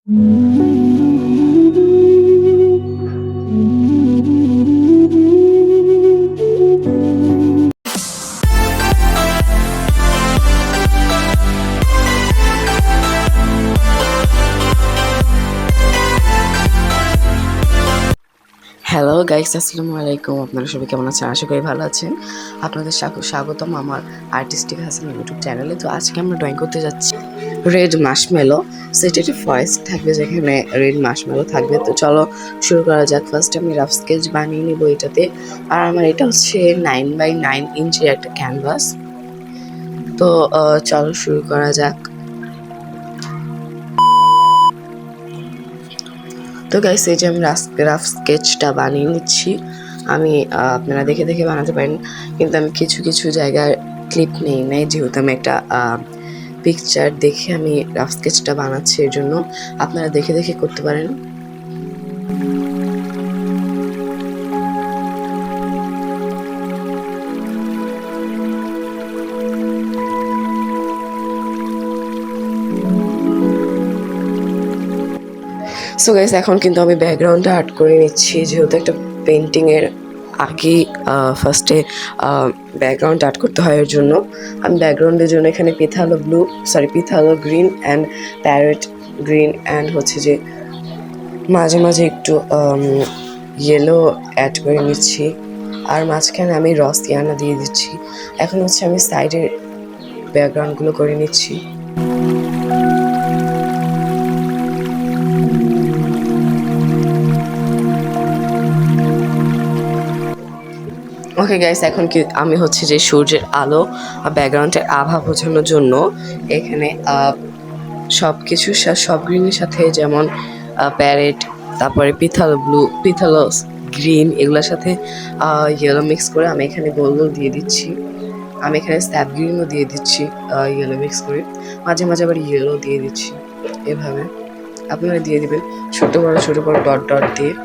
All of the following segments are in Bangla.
হ্যালো গাইস, আসসালামু আলাইকুম। আপনারা সবাই কেমন আছেন? আশা করি ভালো আছেন। আপনাদের স্বাগতম আমার আর্টিস্টিক হাসান ইউটিউব চ্যানেলে। তো আজকে আমরা ড্রয়িং করতে যাচ্ছি রেড মাশমেলো। সো এটা একটি ফয়েস্ট থাকবে যেখানে রেড মাশমেলো থাকবে। তো চলো শুরু করা যাক। ফার্স্ট আমি রাফ স্কেচ বানিয়ে নিব এটাতে। আর আমার এটা হচ্ছে 9x9 ইঞ্চের একটা ক্যানভাস। তো চলো শুরু করা যাক। তো গাইস, এই যে আমি রাফ স্কেচটা বানিয়ে নিচ্ছি। আমি আপনারা দেখে দেখে বানাতে পারেন, কিন্তু আমি কিছু কিছু জায়গায় ক্লিপ নেই নাই, যেহেতু আমি একটা পিকচার দেখে আমি রাফ স্কেচটা বানাচ্ছি। এর জন্য আপনারা দেখে দেখে করতে পারেন। সো গাইস, এখন কিন্তু আমি ব্যাকগ্রাউন্ডটা আর্ট করে নিচ্ছি, যেহেতু একটা পেন্টিংয়ের আগে ফার্স্টে ব্যাকগ্রাউন্ড আর্ট করতে হয়। এর জন্য আমি ব্যাকগ্রাউন্ডের জন্য এখানে phthalo green and parrot green and হচ্ছে যে মাঝে মাঝে একটু ইয়েলো অ্যাড করে নিচ্ছি। আর মাঝখানে আমি রসিয়ানা দিয়ে দিচ্ছি। এখন হচ্ছে আমি সাইডের ব্যাকগ্রাউন্ডগুলো করে নিচ্ছি। ওকে গাইস, এখন কি আমি হচ্ছে যে সূর্যের আলো ব্যাকগ্রাউন্ডের আভা বোঝানোর জন্য এখানে সব গ্রিনের সাথে, যেমন প্যারেট, তারপরে পিথালো গ্রিন, এগুলোর সাথে ইয়েলো মিক্স করে আমি এখানে গোল গোল দিয়ে দিচ্ছি। আমি এখানে স্যাপ গ্রিনও দিয়ে দিচ্ছি ইয়েলো মিক্স করে। মাঝে মাঝে আবার ইয়েলো দিয়ে দিচ্ছি। এভাবে আপনারা দিয়ে দিবেন ছোট বড় ডট ডট দিয়ে।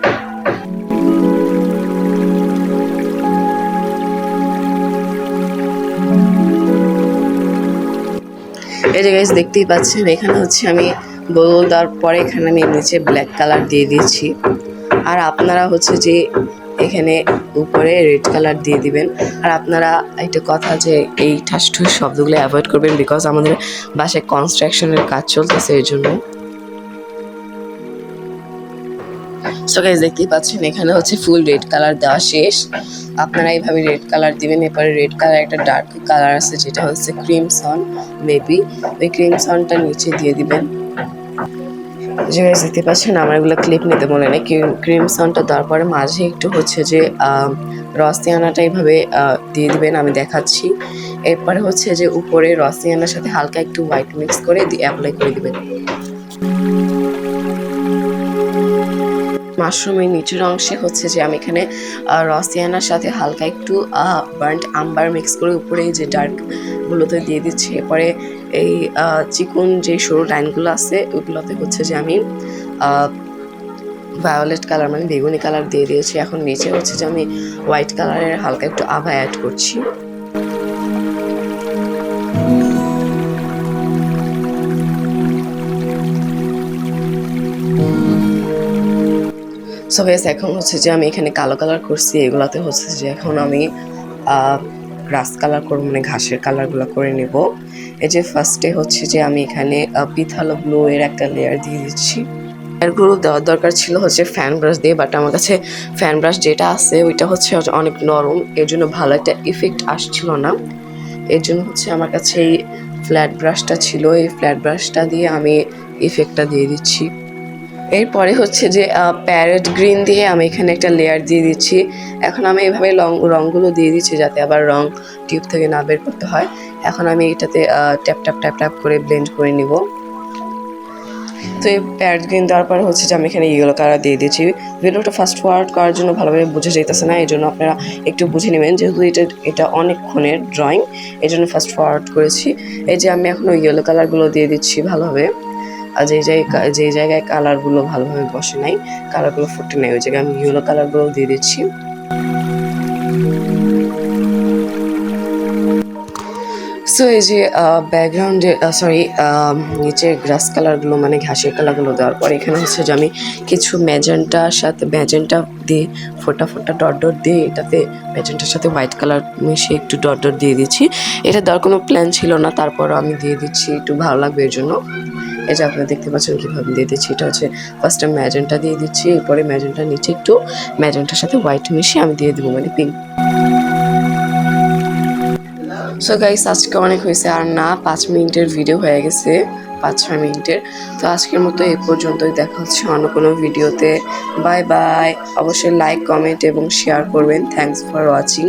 এই যে গাইস, দেখতেই পাচ্ছেন এখানে হচ্ছে আমি গোল দেওয়ার পরে এখানে আমি নিচে ব্ল্যাক কালার দিয়ে দিয়েছি। আর আপনারা হচ্ছে যে এখানে উপরে রেড কালার দিয়ে দিবেন। আর আপনারা একটা কথা, যে এই ঠাস ঠুস শব্দগুলো অ্যাভয়েড করবেন, বিকজ আমাদের বাসায় কনস্ট্রাকশনের কাজ চলতেছে, এর জন্য। সো গাইস, দেখতেই পাচ্ছেন এখানে হচ্ছে ফুল রেড কালার দেওয়া শেষ। আপনারা এইভাবে রেড কালার দিবেন। এরপরে রেড কালার একটা ডার্ক কালার আছে, যেটা হচ্ছে ক্রিমসন মেবি। ওই ক্রিমসনটা নিচে দিয়ে দিবেন। যে গাইস, দেখতে পাচ্ছেন আমার এগুলো ক্লিপ নিতে মনে নেই। ক্রিমসনটা দেওয়ার পরে মাঝে একটু হচ্ছে যে রসিয়ানাটা এইভাবে দিয়ে দিবেন, আমি দেখাচ্ছি। এরপরে হচ্ছে যে উপরে রসিয়ানার সাথে হালকা একটু হোয়াইট মিক্স করে অ্যাপ্লাই করে দিবেন। মাশরুমের নিচের অংশে হচ্ছে যে আমি এখানে রসিয়ানার সাথে হালকা একটু বার্ন্ট আম্বার মিক্স করে উপরে যে ডার্কগুলোতে দিয়ে দিচ্ছি। এরপরে এই চিকন যে সরু লাইনগুলো আছে ওইগুলোতে হচ্ছে যে আমি ভায়োলেট কালার মানে বেগুনি কালার দিয়ে দিয়েছি। এখন নিচে হচ্ছে যে আমি হোয়াইট কালারের হালকা একটু আভা অ্যাড করছি। সো গাইস, এখন হচ্ছে যে আমি এখানে কালো কালার করছি। এগুলাতে হচ্ছে যে এখন আমি গ্রাস কালার করবো, মানে ঘাসের কালারগুলো করে নেব। এই যে ফার্স্টে হচ্ছে যে আমি এখানে পিথালো ব্লু এর একটা লেয়ার দিয়ে দিচ্ছি। লেয়ারগুলো দেওয়ার দরকার ছিল হচ্ছে ফ্যান ব্রাশ দিয়ে, বাট আমার কাছে ফ্যান ব্রাশ যেটা আছে ওইটা হচ্ছে অনেক নরম, এর জন্য ভালো একটা ইফেক্ট আসছিল না। এর জন্য হচ্ছে আমার কাছে এই ফ্ল্যাট ব্রাশটা ছিল। এই ফ্ল্যাট ব্রাশটা দিয়ে আমি ইফেক্টটা দিয়ে দিচ্ছি। এরপরে হচ্ছে যে প্যারেট গ্রিন দিয়ে আমি এখানে একটা লেয়ার দিয়ে দিচ্ছি। এখন আমি এইভাবে রঙগুলো দিয়ে দিচ্ছি, যাতে আবার রং টিউব থেকে না বের করতে হয়। এখন আমি এটাতে ট্যাপ ট্যাপ ট্যাপ ট্যাপ করে ব্লেন্ড করে নিব। তো এই প্যারেট গ্রিন দেওয়ার পরে হচ্ছে যে আমি এখানে ইয়েলো কালার দিয়ে দিয়েছি। ভিডিওটা ফাস্ট ফরওয়ার্ড করার জন্য ভালোভাবে বোঝা যাইতেছে না, এই জন্য আপনারা একটু বুঝে নেবেন, যেহেতু এটা অনেকক্ষণের ড্রয়িং, এই জন্য ফাস্ট ফরওয়ার্ড করেছি। এই যে আমি এখন ওই ইয়েলো কালারগুলো দিয়ে দিচ্ছি ভালোভাবে। আর যেই জায়গায় কালারগুলো ভালোভাবে বসে নাই, কালারগুলো ফুটে নেই, ওই জায়গায় আমি ইয়েলো কালারগুলো দিয়ে দিচ্ছি। সো এই যে ব্যাকগ্রাউন্ডে সরি নিচে গ্রাস কালারগুলো মানে ঘাসের কালারগুলো দেওয়ার পর এখানে হচ্ছে যে আমি কিছু ম্যাজেন্টার সাথে ম্যাজেন্টা দিয়ে ফোটা ফোটা ডট ডট দিয়ে এটাতে ম্যাজেন্টার সাথে হোয়াইট কালার মিশিয়ে একটু ডট ডট দিয়ে দিচ্ছি। এটা দেওয়ার কোনো প্ল্যান ছিল না, তারপরও আমি দিয়ে দিচ্ছি, একটু ভালো লাগবে এর জন্য। এই যে আপনারা দেখতে পাচ্ছেন কীভাবে দিয়ে দিচ্ছি। এটা হচ্ছে ফার্স্টে ম্যাজেন্টা দিয়ে দিচ্ছি, এরপরে ম্যাজেন্টার নিচে একটু ম্যাজেন্টার সাথে হোয়াইট মিশিয়ে আমি দিয়ে দেবো, মানে পিঙ্ক। সো গাইস আজকে অনেক হয়েছে, আর না 5 মিনিটের ভিডিও হয়ে গেছে, 5-6 মিনিটের। তো আজকের মতো এই পর্যন্তই, দেখা হচ্ছে অন্য কোনো ভিডিওতে। Bye bye. অবশ্যই লাইক, কমেন্ট এবং শেয়ার করবেন। Thanks for watching.